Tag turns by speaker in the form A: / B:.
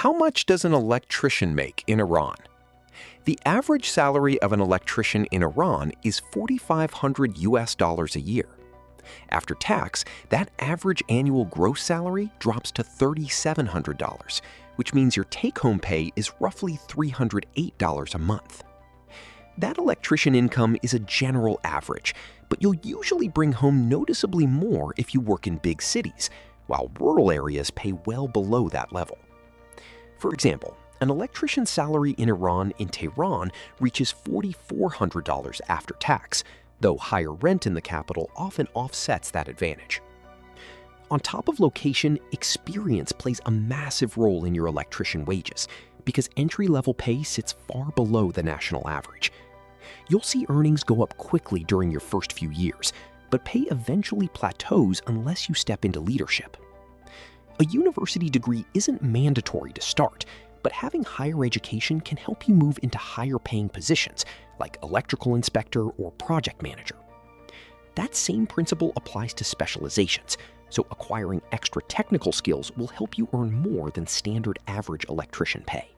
A: How much does an electrician make in Iran? The average salary of an electrician in Iran is $4,500 a year. After tax, that average annual gross salary drops to $3,700, which means your take-home pay is roughly $308 a month. That electrician income is a general average, but you'll usually bring home noticeably more if you work in big cities, while rural areas pay well below that level. For example, an electrician's salary in Iran in Tehran reaches $4,400 after tax, though higher rent in the capital often offsets that advantage. On top of location, experience plays a massive role in your electrician wages, because entry-level pay sits far below the national average. You'll see earnings go up quickly during your first few years, but pay eventually plateaus unless you step into leadership. A university degree isn't mandatory to start, but having higher education can help you move into higher-paying positions, like electrical inspector or project manager. That same principle applies to specializations, so acquiring extra technical skills will help you earn more than standard average electrician pay.